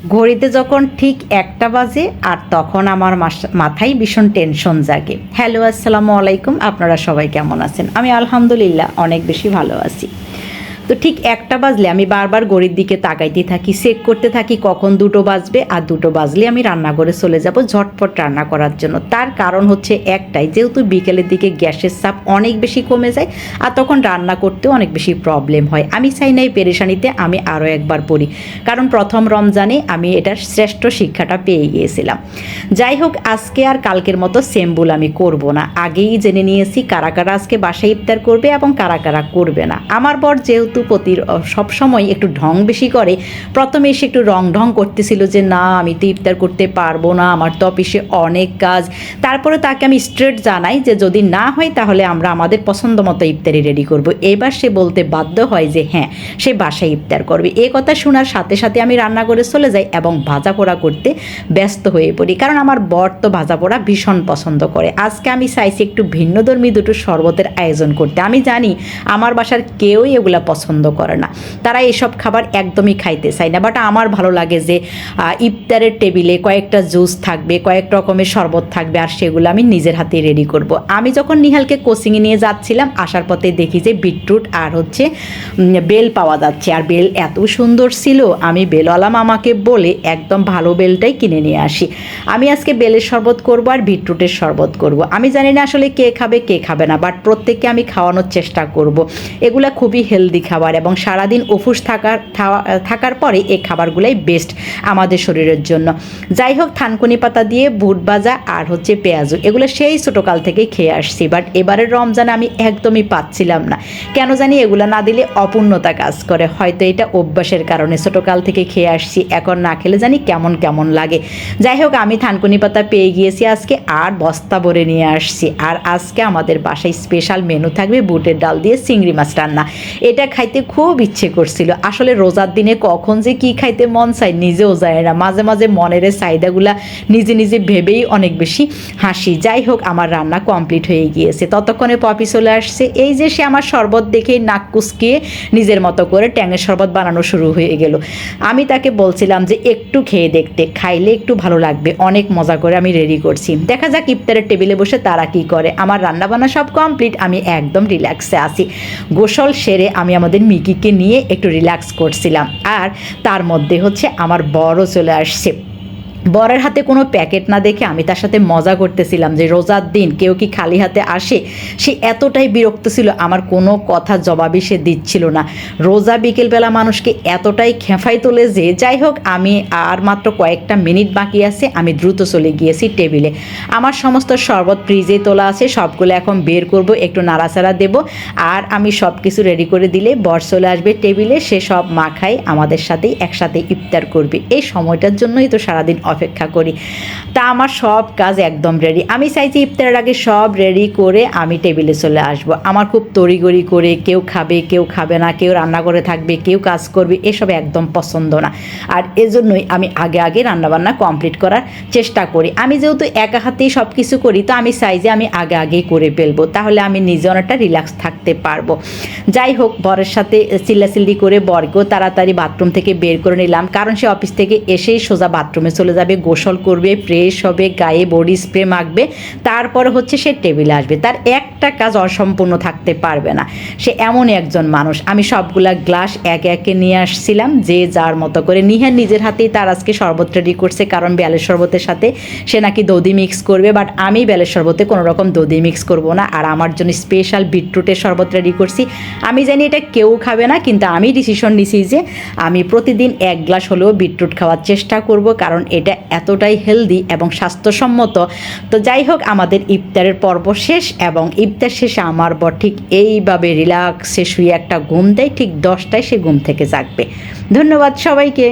ঘড়িতে যখন ঠিক 1টা বাজে আর তখন আমার মাথায় ভীষণ টেনশন জাগে। হ্যালো, আসসালামু আলাইকুম। আপনারা সবাই কেমন আছেন? আমি আলহামদুলিল্লাহ অনেক বেশি ভালো আছি। তো ঠিক 1টা বাজলে আমি বারবার ঘড়ির দিকে তাকাইতে থাকি, চেক করতে থাকি কখন 2টো বাজবে, আর 2টো বাজলে আমি রান্নাঘরে চলে যাব ঝটপট রান্না করার জন্য। তার কারণ হচ্ছে একটাই, যেহেতু বিকেলের দিকে গ্যাসের চাপ অনেক বেশি কমে যায় আর তখন রান্না করতেও অনেক বেশি প্রবলেম হয়। আমি চাই না এই পেরেশানিতে আমি আরও একবার পড়ি, কারণ প্রথম রমজানে আমি এটার শ্রেষ্ঠ শিক্ষাটা পেয়ে গিয়েছিলাম। যাই হোক, আজকে আর কালকের মতো সেম ভুল আমি করব না। আগেই জেনে নিয়েছি কারা কারা আজকে বাসায় ইফতার করবে এবং কারা কারা করবে না। আমার বর যেহেতু সবসময় একটু ঢং বেশি করে, প্রথমে এসে একটু ঢং করতেছিল যে না আমি তো ইফতার করতে পারবো না, আমার তো অফিসে অনেক কাজ। তারপরে তাকে আমি স্ট্রেট জানাই যে যদি না হয় তাহলে আমরা আমাদের পছন্দ মতো ইফতারি রেডি করব। এবার সে বলতে বাধ্য হয় যে হ্যাঁ, সে বাসায় ইফতার করবে। এই কথা শোনার সাথে সাথে আমি রান্না করে চলে যাই এবং ভাজা পোড়া করতে ব্যস্ত হয়ে পড়ি, কারণ আমার বর তো ভাজা পোড়া ভীষণ পছন্দ করে। আজকে আমি চাইছি একটু ভিন্নধর্মী দুটো শরবতের আয়োজন করতে। আমি জানি আমার বাসার কেউই এগুলা পছন্দ করে না, তারা এসব খাবার একদমই খাইতে চায় না, বাট আমার ভালো লাগে যে ইফতারের টেবিলে কয়েকটা জুস থাকবে, কয়েক রকমের শরবত থাকবে, আর সেগুলো আমি নিজের হাতে রেডি করব। আমি যখন নিহালকে কোচিংয়ে নিয়ে যাচ্ছিলাম, আসার পথে দেখি যে বিটরুট আর হচ্ছে বেল পাওয়া যাচ্ছে, আর বেল এত সুন্দর ছিল, আমি বেলওয়ালা মামাকে বলে একদম ভালো বেলটাই কিনে নিয়ে আসি। আমি আজকে বেলের শরবত করব আর বিটরুটের শরবত করব। আমি জানি না আসলে কে খাবে কে খাবে না, বাট প্রত্যেককে আমি খাওয়ানোর চেষ্টা করব। এগুলা খুবই হেলদি খাবার এবং সারাদিন উপোস থাকার পরে এই খাবারগুলাই বেস্ট আমাদের শরীরের জন্য। যাই হোক, থানকুনি পাতা দিয়ে বুট ভাজা আর হচ্ছে পেঁয়াজু, এগুলো সেই ছোটোকাল থেকেই খেয়ে আসছি, বাট এবারের রমজানে আমি একদমই পাচ্ছিলাম না। কেন জানি এগুলো না দিলে অপূর্ণতা কাজ করে, হয়তো এটা অভ্যাসের কারণে ছোটোকাল থেকে খেয়ে আসছি, এখন না খেলে জানি কেমন কেমন লাগে। যাই হোক, আমি থানকুনি পাতা পেয়ে গিয়েছি আজকে, আর বস্তা ভরে নিয়ে আসছি। আর আজকে আমাদের বাসায় স্পেশাল মেনু থাকবে বুটের ডাল দিয়ে চিংড়ি মাছ রান্না। এটা খাইতে খুব ইচ্ছে করছিল। আসলে রোজার দিনে কখন যে কি খাইতে মন চায় নিজেও যায় না, মাঝে মাঝে মনের চাহিদাগুলা নিজে নিজে ভেবেই অনেক বেশি হাসি। যাই হোক, আমার রান্না কমপ্লিট হয়ে গিয়েছে, ততক্ষণে পপি চলে আসছে। এই যে সে আমার শরবত দেখেই নাক কুচকিয়ে নিজের মতো করে ট্যাঙের শরবত বানানো শুরু হয়ে গেল। আমি তাকে বলছিলাম যে একটু খেয়ে দেখতে, খাইলে একটু ভালো লাগবে। অনেক মজা করে আমি রেডি করছি, দেখা যাক ইফতারের টেবিলে বসে তারা কি করে। আমার রান্নাবান্না সব কমপ্লিট, আমি একদম রিল্যাক্সে আছি। গোসল সেরে আমি আমাদের মিকিকে নিয়ে একটু রিল্যাক্স করছিলাম, আর তার মধ্যে হচ্ছে আমার বরও চলে আসছে। বরের হাতে কোনো প্যাকেট না দেখে আমি তার সাথে মজা করতেছিলাম যে রোজার দিন কেউ কি খালি হাতে আসে। সে এতটাই বিরক্ত ছিল, আমার কোনো কথা জবাবই সে দিচ্ছিল না। রোজা বিকেলবেলা মানুষকে এতটাই খেঁফাই তোলে যে, যাই হোক, আমি আর মাত্র কয়েকটা মিনিট বাকি আছে, আমি দ্রুত চলে গিয়েছি টেবিলে। আমার সমস্ত শরবত ফ্রিজে তোলা আছে, সবগুলো এখন বের করব, একটু নাড়াচাড়া দেব, আর আমি সব কিছু রেডি করে দিলে বর চলে আসবে টেবিলে। সে সব মাখাই আমাদের সাথেই একসাথে ইফতার করবে। এই সময়টার জন্যই তো সারাদিন অপেক্ষা করি। তা আমার সব কাজ একদম রেডি। আমি চাইছি ইফতারের আগে সব রেডি করে আমি টেবিলে চলে আসব। আমার খুব তড়িগড়ি করে কেউ খাবে কেউ খাবে না, কেউ রান্না করে থাকবে কেউ কাজ করবে, এসব একদম পছন্দ না। আর এজন্যই আমি আগে আগে রান্নাবান্না কমপ্লিট করার চেষ্টা করি। আমি যেহেতু একা হাতেই সব কিছু করি, তো আমি চাই যে আমি আগে আগেই করে ফেলবো, তাহলে আমি নিজে অনেকটা রিল্যাক্স থাকতে পারবো। যাই হোক, বরের সাথে চিল্লাচিল্লি করে বরকেও তাড়াতাড়ি বাথরুম থেকে বের করে নিলাম, কারণ সে অফিস থেকে এসেই সোজা বাথরুমে চলে যাবে, গোসল করবে, ফ্রেশ হবে, গায়ে বডি স্প্রে মাখবে, তারপর হচ্ছে সে টেবিলে আসবে। তার একটা কাজ অসম্পূর্ণ থাকতে পারবে না, সে এমনই একজন মানুষ। আমি সবগুলা গ্লাস একে একে নিয়ে আসছিলাম, যে যার মতো করে। নিহার নিজের হাতেই তার আজকে শরবত রেডি করছে, কারণ বেলের শরবতের সাথে সে নাকি দধি মিক্স করবে, বাট আমি বেলের শরবতে কোনো রকম দধি মিক্স করব না। আর আমার জন্য স্পেশাল বিটরুটের শরবত রেডি করছি। আমি জানি এটা কেউ খাবে না, কিন্তু আমি ডিসিশন নিছি যে আমি প্রতিদিন 1 গ্লাস হলেও বিটরুট খাওয়ার চেষ্টা করব, কারণ এটা এতটাই হেলদি এবং স্বাস্থ্যসম্মত। তো যাই হোক, আমাদের ইফতারের পর্ব শেষ, এবং ইফতার শেষে আমার বর ঠিক এইভাবে রিল্যাক্সে শুয়ে একটা ঘুম দেয়, ঠিক 10টায় সে ঘুম থেকে জাগবে। ধন্যবাদ সবাইকে।